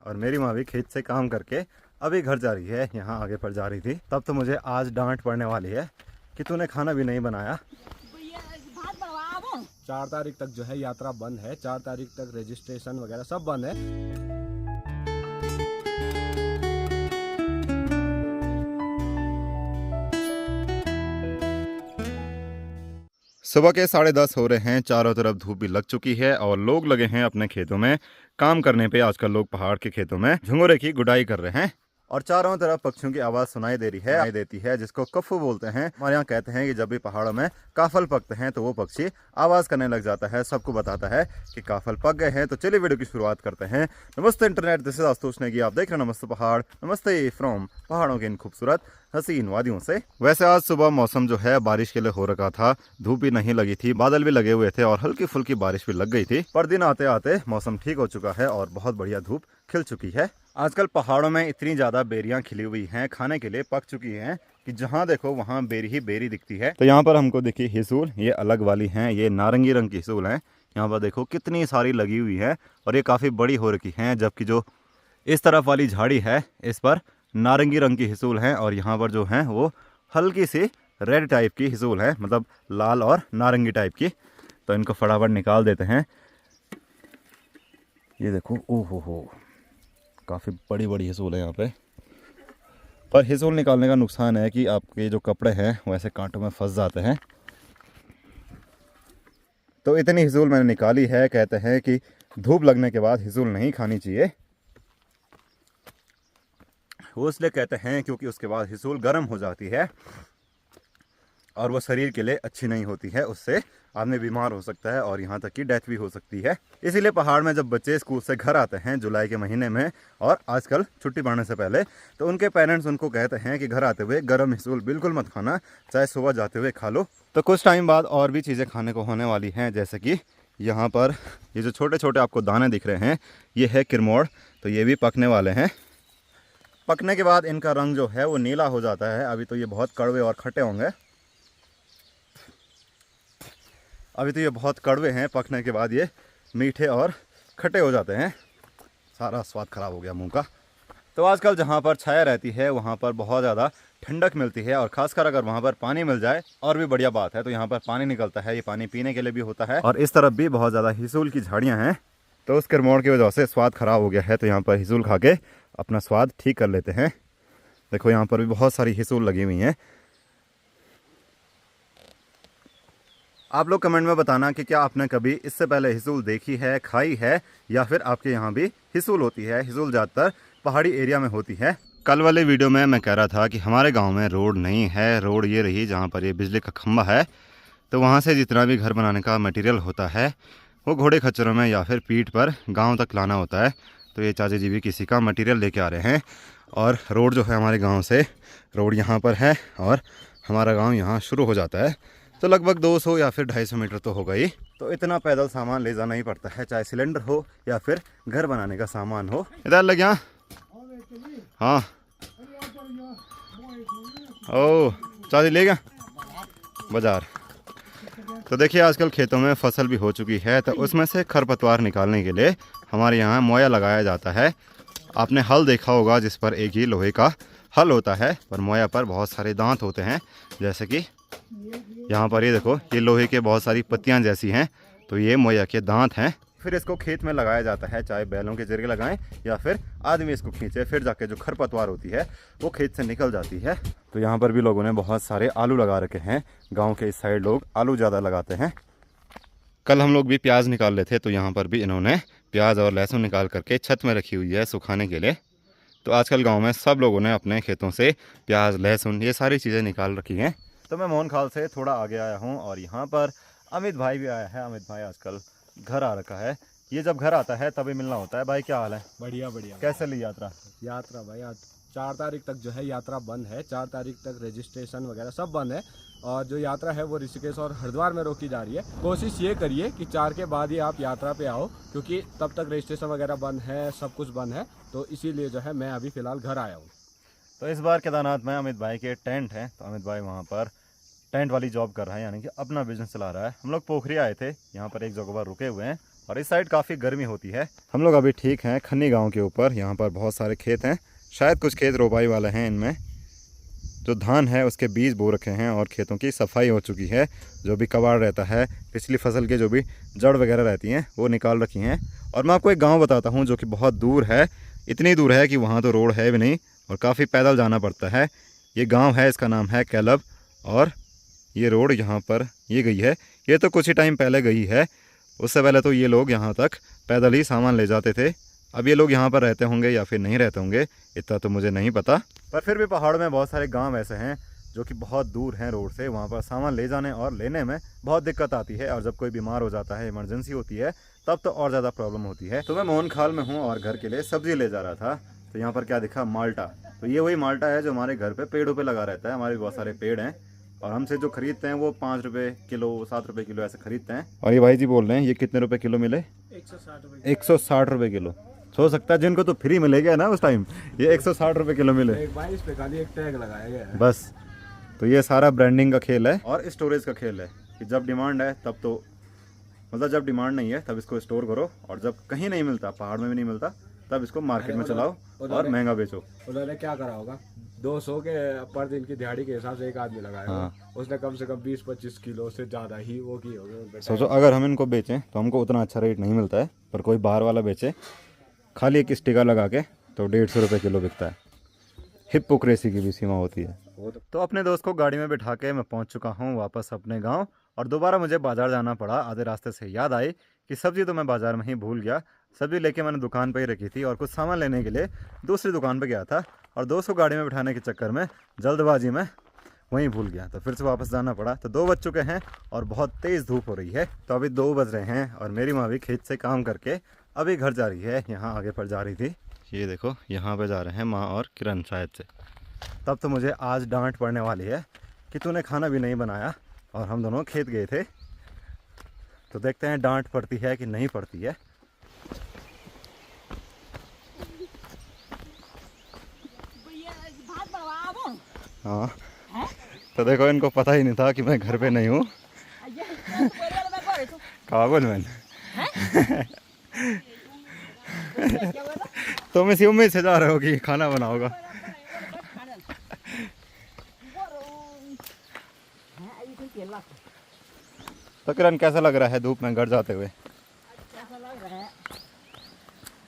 और मेरी माँ भी खेत से काम करके अभी घर जा रही है, यहाँ आगे पर जा रही थी। तब तो मुझे आज डांट पड़ने वाली है कि तूने खाना भी नहीं बनाया। 4 तारीख तक जो है यात्रा बंद है, 4 तारीख तक रजिस्ट्रेशन वगैरह सब बंद है। सुबह के 10:30 हो रहे हैं, चारों तरफ धूप भी लग चुकी है और लोग लगे हैं अपने खेतों में काम करने पे। आजकल लोग पहाड़ के खेतों में झंगोरे की गुडाई कर रहे हैं और चारों तरफ पक्षियों की आवाज़ सुनाई देती है जिसको कफ्फू बोलते हैं। हमारे यहाँ कहते हैं कि जब भी पहाड़ों में काफल पकते हैं तो वो पक्षी आवाज़ करने लग जाता है, सबको बताता है कि काफल पक गए हैं। तो चलिए वीडियो की शुरुआत करते हैं। नमस्ते internet, this is Ashutosh Negi, आप देख रहे हैं नमस्ते पहाड़। नमस्ते फ्रॉम पहाड़ों के इन खूबसूरत हसीन वादियों से। वैसे आज सुबह मौसम जो है बारिश के लिए हो रखा था, धूप भी नहीं लगी थी, बादल भी लगे हुए थे और हल्की फुल्की बारिश भी लग गई थी। पर दिन आते आते मौसम ठीक हो चुका है और बहुत बढ़िया धूप खिल चुकी है। आजकल पहाड़ों में इतनी ज़्यादा बेरियां खिली हुई हैं, खाने के लिए पक चुकी हैं कि जहाँ देखो वहाँ बेरी ही बेरी दिखती है। तो यहाँ पर हमको देखिए हिसूल, ये अलग वाली हैं, ये नारंगी रंग की हिसूल हैं। यहाँ पर देखो कितनी सारी लगी हुई है और ये काफ़ी बड़ी हो रखी हैं, जबकि जो इस तरफ वाली झाड़ी है इस पर नारंगी रंग की हिसूल हैं और यहाँ पर जो हैं वो हल्की सी रेड टाइप की हिसूल है, मतलब लाल और नारंगी टाइप की। तो इनको फटाफट निकाल देते हैं। ये देखो, ओहो हो, काफ़ी बड़ी बड़ी हिसूल है यहाँ पे। पर हिसूल निकालने का नुकसान है कि आपके जो कपड़े हैं वैसे कांटों में फंस जाते हैं। तो इतनी हिसूल मैंने निकाली है। कहते हैं कि धूप लगने के बाद हिसूल नहीं खानी चाहिए। वो इसलिए कहते हैं क्योंकि उसके बाद हिसूल गर्म हो जाती है और वो शरीर के लिए अच्छी नहीं होती है, उससे आदमी बीमार हो सकता है और यहाँ तक कि डेथ भी हो सकती है। इसीलिए पहाड़ में जब बच्चे स्कूल से घर आते हैं जुलाई के महीने में और आजकल छुट्टी पड़ने से पहले, तो उनके पेरेंट्स उनको कहते हैं कि घर आते हुए गर्म हिसूल बिल्कुल मत खाना, चाहे सुबह जाते हुए खा लो। तो कुछ टाइम बाद और भी चीज़ें खाने को होने वाली हैं, जैसे कि यहाँ पर ये जो छोटे छोटे आपको दाने दिख रहे हैं ये है किरमोड़। तो ये भी पकने वाले हैं। पकने के बाद इनका रंग जो है वो नीला हो जाता है। अभी तो ये बहुत कड़वे और खट्टे होंगे, अभी तो ये बहुत कड़वे हैं, पकने के बाद ये मीठे और खट्टे हो जाते हैं। सारा स्वाद खराब हो गया मुंह का। तो आजकल जहाँ पर छाया रहती है वहाँ पर बहुत ज़्यादा ठंडक मिलती है और ख़ासकर अगर वहाँ पर पानी मिल जाए और भी बढ़िया बात है। तो यहाँ पर पानी निकलता है, ये पानी पीने के लिए भी होता है और इस तरफ भी बहुत ज़्यादा हिसूल की झाड़ियाँ हैं। तो उस किरमोड़ की वजह से स्वाद ख़राब हो गया है, तो यहाँ पर हिसूल खा के अपना स्वाद ठीक कर लेते हैं। देखो यहाँ पर भी बहुत सारी हिसूल लगी हुई हैं। आप लोग कमेंट में बताना कि क्या आपने कभी इससे पहले हिसूल देखी है, खाई है, या फिर आपके यहाँ भी हिसूल होती है। हिसूल ज़्यादातर पहाड़ी एरिया में होती है। कल वाले वीडियो में मैं कह रहा था कि हमारे गांव में रोड नहीं है। रोड ये रही जहाँ पर ये बिजली का खंभा है, तो वहाँ से जितना भी घर बनाने का मटेरियल होता है वो घोड़े खच्चरों में या फिर पीठ पर गाँव तक लाना होता है। तो ये चाचा जी भी किसी का मटेरियल लेके आ रहे हैं और रोड जो है हमारे गाँव से, रोड यहाँ पर है और हमारा गाँव यहाँ शुरू हो जाता है। तो लगभग 200 या फिर 250 मीटर तो होगा ही। तो इतना पैदल सामान ले जाना ही पड़ता है, चाहे सिलेंडर हो या फिर घर बनाने का सामान हो। इधर लग गया। हाँ, ओ चाची ले गया बाजार। तो देखिए आजकल खेतों में फसल भी हो चुकी है, तो उसमें से खरपतवार निकालने के लिए हमारे यहाँ मोया लगाया जाता है। आपने हल देखा होगा जिस पर एक ही लोहे का हल होता है, पर मोया पर बहुत सारे दांत होते हैं। जैसे कि यहाँ पर ये देखो, ये लोहे के बहुत सारी पत्तियाँ जैसी हैं, तो ये मोया के दांत हैं। फिर इसको खेत में लगाया जाता है, चाहे बैलों के जरिए लगाएं या फिर आदमी इसको खींचे, फिर जाके जो खरपतवार होती है वो खेत से निकल जाती है। तो यहाँ पर भी लोगों ने बहुत सारे आलू लगा रखे हैं। गाँव के इस साइड लोग आलू ज़्यादा लगाते हैं। कल हम लोग भी प्याज निकाल रहे थे, तो यहाँ पर भी इन्होंने प्याज और लहसुन निकाल करके छत में रखी हुई है सुखाने के लिए। तो आजकल गाँव में सब लोगों ने अपने खेतों से प्याज, लहसुन, ये सारी चीज़ें निकाल रखी हैं। तो मैं मोहन खाल से थोड़ा आगे आया हूँ और यहाँ पर अमित भाई भी आया है। अमित भाई आजकल घर आ रखा है। ये जब घर आता है तभी मिलना होता है। भाई क्या हाल है? बढ़िया बढ़िया। कैसे ली यात्रा? यात्रा भाई आज 4 तारीख तक जो है यात्रा बंद है, 4 तारीख तक रजिस्ट्रेशन वगैरह सब बंद है। और जो यात्रा है वो ऋषिकेश और हरिद्वार में रोकी जा रही है। कोशिश ये करिए कि 4 के बाद ही आप यात्रा पे आओ, क्योंकि तब तक रजिस्ट्रेशन वगैरह बंद है, सब कुछ बंद है। तो इसीलिए जो है मैं अभी फ़िलहाल घर आया हूँ। तो इस बार केदारनाथ में अमित भाई के टेंट हैं, तो अमित भाई वहाँ पर टेंट वाली जॉब कर रहा है, यानी कि अपना बिजनेस चला रहा है। हम लोग पोखरी आए थे, यहाँ पर एक जगह पर रुके हुए हैं और इस साइड काफ़ी गर्मी होती है। हम लोग अभी ठीक हैं खन्नी गांव के ऊपर। यहाँ पर बहुत सारे खेत हैं, शायद कुछ खेत रोपाई वाले हैं। इनमें जो धान है उसके बीज बो रखे हैं और खेतों की सफाई हो चुकी है। जो भी कबाड़ रहता है, पिछली फसल के जो भी जड़ वगैरह रहती हैं वो निकाल रखी हैं। और मैं आपको एक गाँव बताता हूँ जो कि बहुत दूर है, इतनी दूर है कि वहाँ तो रोड है भी नहीं और काफ़ी पैदल जाना पड़ता है। ये गाँव है, इसका नाम है कैलब। और ये रोड यहाँ पर ये गई है, ये तो कुछ ही टाइम पहले गई है। उससे पहले तो ये लोग यहाँ तक पैदल ही सामान ले जाते थे। अब ये लोग यहाँ पर रहते होंगे या फिर नहीं रहते होंगे, इतना तो मुझे नहीं पता। पर फिर भी पहाड़ में बहुत सारे गांव ऐसे हैं जो कि बहुत दूर हैं रोड से। वहाँ पर सामान ले जाने और लेने में बहुत दिक्कत आती है। और जब कोई बीमार हो जाता है, इमरजेंसी होती है, तब तो और ज़्यादा प्रॉब्लम होती है। तो मैं मोहन खाल में हूँ और घर के लिए सब्जी ले जा रहा था। तो यहाँ पर क्या दिखा, माल्टा। तो ये वही माल्टा है जो हमारे घर पे पेड़ों पे लगा रहता है। हमारे बहुत सारे पेड़ हैं और हमसे जो खरीदते हैं वो 5 रुपये किलो, 7 रुपये किलो ऐसे खरीदते हैं। और ये भाई जी बोल रहे हैं ये कितने रुपए किलो मिले? 160 रुपये किलो। हो सकता है जिनको तो फ्री मिलेगा ना उस टाइम, ये 160 रुपये किलो मिले। एक भाई इस पे खाली एक टैग लगाया गया है बस। तो ये सारा ब्रांडिंग का खेल है और स्टोरेज का खेल है कि जब डिमांड है तब तो, मतलब जब डिमांड नहीं है तब इसको स्टोर करो, और जब कहीं नहीं मिलता, पहाड़ में भी नहीं मिलता, तब इसको मार्केट में चलाओ और महंगा बेचो। उन्होंने क्या करा होगा, 200 के पर दिन की दिहाड़ी के हिसाब से एक आदमी लगाया होगा। उसने कम से कम 20-25 किलो से ज़्यादा ही वो की होगी। सोचो अगर हम इनको बेचें तो हमको उतना अच्छा रेट नहीं मिलता है, पर कोई बाहर वाला बेचे खाली एक स्टिकर लगा के तो 150 रुपये किलो बिकता है। हिपोक्रेसी की भी सीमा होती है। तो अपने दोस्त को गाड़ी में बिठा के मैं पहुंच चुका हूं वापस अपने गांव। और दोबारा मुझे बाज़ार जाना पड़ा। आधे रास्ते से याद आई कि सब्ज़ी तो मैं बाज़ार में ही भूल गया। सब्ज़ी लेके मैंने दुकान पर ही रखी थी और कुछ सामान लेने के लिए दूसरी दुकान पर गया था और दोस्त को गाड़ी में बिठाने के चक्कर में जल्दबाजी में वहीं भूल गया। तो फिर से वापस जाना पड़ा। तो 2 बज चुके हैं और बहुत तेज़ धूप हो रही है। तो अभी 2 बज रहे हैं और मेरी माँ भी खेत से काम करके अभी घर जा रही है। यहाँ आगे पर जा रही थी, ये देखो यहाँ पे जा रहे हैं माँ और किरण शायद से। तब तो मुझे आज डांट पड़ने वाली है कि तूने खाना भी नहीं बनाया और हम दोनों खेत गए थे। तो देखते हैं डांट पड़ती है कि नहीं पड़ती है। हाँ, तो देखो इनको पता ही नहीं था कि मैं घर पे नहीं हूँ। कहा बोल मैंने तुम इसी उम्मीद से जा रहे हो कि खाना बनाओगा। तो किरण कैसा लग रहा है धूप में घर जाते हुए? कैसा लग रहा है?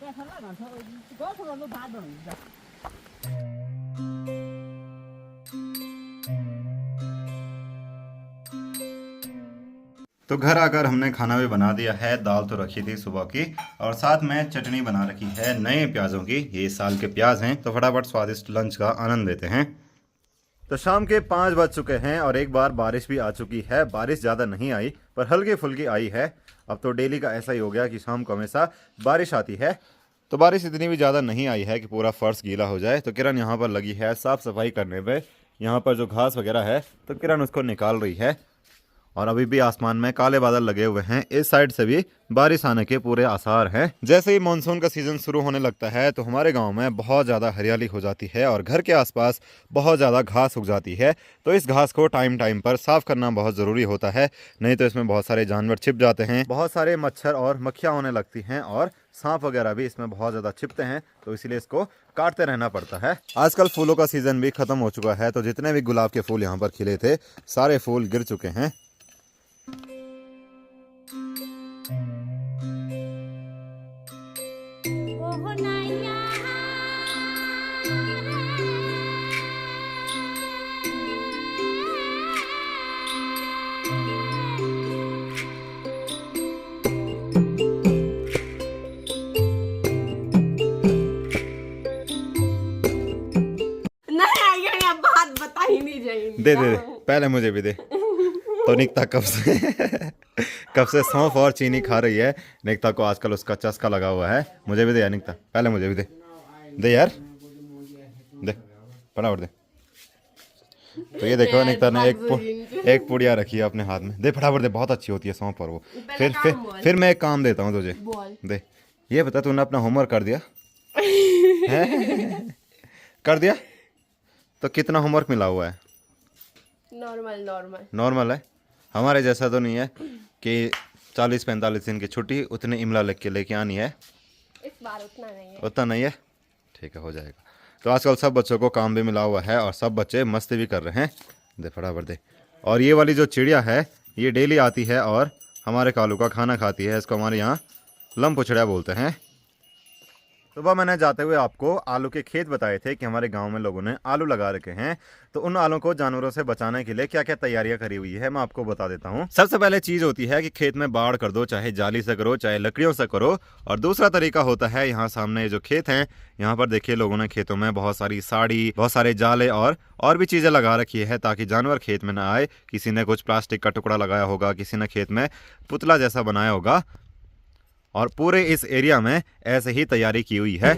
कैसा लग रहा है? थोड़ा लो बात बनो। तो घर आकर हमने खाना भी बना दिया है। दाल तो रखी थी सुबह की और साथ में चटनी बना रखी है नए प्याज़ों की। ये इस साल के प्याज हैं। तो फटाफट स्वादिष्ट लंच का आनंद लेते हैं। तो शाम के 5 बज चुके हैं और एक बार बारिश भी आ चुकी है। बारिश ज़्यादा नहीं आई पर हल्की फुल्की आई है। अब तो डेली का ऐसा ही हो गया कि शाम को हमेशा बारिश आती है। तो बारिश इतनी भी ज़्यादा नहीं आई है कि पूरा फर्श गीला हो जाए। तो किरण यहाँ पर लगी है साफ़ सफाई करने पे। यहाँ पर जो घास वगैरह है तो किरण उसको निकाल रही है। और अभी भी आसमान में काले बादल लगे हुए हैं। इस साइड से भी बारिश आने के पूरे आसार हैं। जैसे ही मानसून का सीज़न शुरू होने लगता है तो हमारे गांव में बहुत ज़्यादा हरियाली हो जाती है और घर के आसपास बहुत ज़्यादा घास उग जाती है। तो इस घास को टाइम टाइम पर साफ़ करना बहुत ज़रूरी होता है, नहीं तो इसमें बहुत सारे जानवर छिप जाते हैं। बहुत सारे मच्छर और मक्खियाँ होने लगती हैं और सांप वगैरह भी इसमें बहुत ज़्यादा छिपते हैं। तो इसलिए इसको काटते रहना पड़ता है। आजकल फूलों का सीज़न भी ख़त्म हो चुका है। तो जितने भी गुलाब के फूल यहाँ पर खिले थे सारे फूल गिर चुके हैं। दे दे पहले मुझे भी दे। तो निकिता कब से सौंफ और चीनी खा रही है। निकिता को आजकल उसका चस्का लगा हुआ है। मुझे भी दे यार निकिता, पहले मुझे भी दे। दे यार दे, फटाफट दे। तो ये देखो निकिता ने एक पुड़िया रखी है अपने हाथ में। दे फटाफट दे, बहुत अच्छी होती है सौंफ। और वो फिर मैं एक काम देता हूँ तुझे। दे, ये बता तूने अपना होमवर्क कर दिया है? कर दिया? तो कितना होमवर्क मिला हुआ है? नॉर्मल नॉर्मल है, हमारे जैसा तो नहीं है कि 40-45 दिन की छुट्टी, उतने इमला लेके आनी है। इस बार उतना नहीं है। उतना नहीं है, ठीक है, हो जाएगा। तो आजकल सब बच्चों को काम भी मिला हुआ है और सब बच्चे मस्ती भी कर रहे हैं। दे फटाफट दे। और ये वाली जो चिड़िया है ये डेली आती है और हमारे कालू का खाना खाती है। इसको हमारे यहाँ लम्पुचड़िया बोलते हैं। सुबह मैंने जाते हुए आपको आलू के खेत बताए थे कि हमारे गांव में लोगों ने आलू लगा रखे हैं। तो उन आलू को जानवरों से बचाने के लिए क्या क्या तैयारियां करी हुई है मैं आपको बता देता हूं। सबसे पहले चीज होती है कि खेत में बाढ़ कर दो, चाहे जाली से करो चाहे लकड़ियों से करो। और दूसरा तरीका होता है, यहाँ सामने ये जो खेत हैं यहाँ पर देखिए लोगों ने खेतों में बहुत सारी साड़ी, बहुत सारे जाले और भी चीजें लगा रखी है ताकि जानवर खेत में ना आए। किसी ने कुछ प्लास्टिक का टुकड़ा लगाया होगा, किसी ने खेत में पुतला जैसा बनाया होगा और पूरे इस एरिया में ऐसे ही तैयारी की हुई है।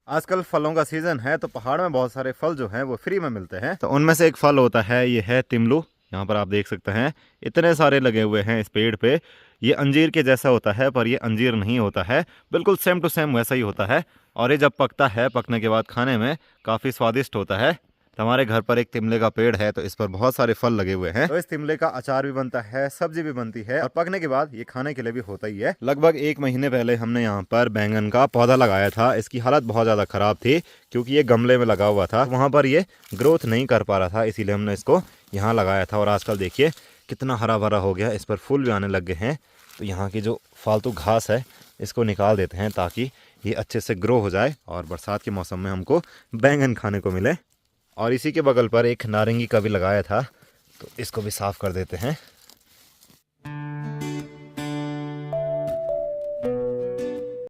आजकल फलों का सीजन है तो पहाड़ में बहुत सारे फल जो हैं वो फ्री में मिलते हैं। तो उनमें से एक फल होता है, ये है तिमलू। यहाँ पर आप देख सकते हैं इतने सारे लगे हुए हैं इस पेड़ पे। ये अंजीर के जैसा होता है पर ये अंजीर नहीं होता है, बिल्कुल सेम टू सेम वैसा ही होता है। और ये जब पकता है, पकने के बाद खाने में काफ़ी स्वादिष्ट होता है। तो हमारे घर पर एक तिमले का पेड़ है तो इस पर बहुत सारे फल लगे हुए हैं। तो इस तिमले का अचार भी बनता है, सब्जी भी बनती है और पकने के बाद ये खाने के लिए भी होता ही है। लगभग 1 महीने पहले हमने यहाँ पर बैंगन का पौधा लगाया था। इसकी हालत बहुत ज़्यादा ख़राब थी क्योंकि ये गमले में लगा हुआ था, वहाँ पर ये ग्रोथ नहीं कर पा रहा था, इसीलिए हमने इसको यहाँ लगाया था। और आजकल देखिए कितना हरा भरा हो गया, इस पर फूल भी आने लग गए हैं। तो यहाँ की जो फालतू घास है इसको निकाल देते हैं ताकि ये अच्छे से ग्रो हो जाए और बरसात के मौसम में हमको बैंगन खाने को मिले। और इसी के बगल पर एक नारंगी का भी लगाया था तो इसको भी साफ़ कर देते हैं।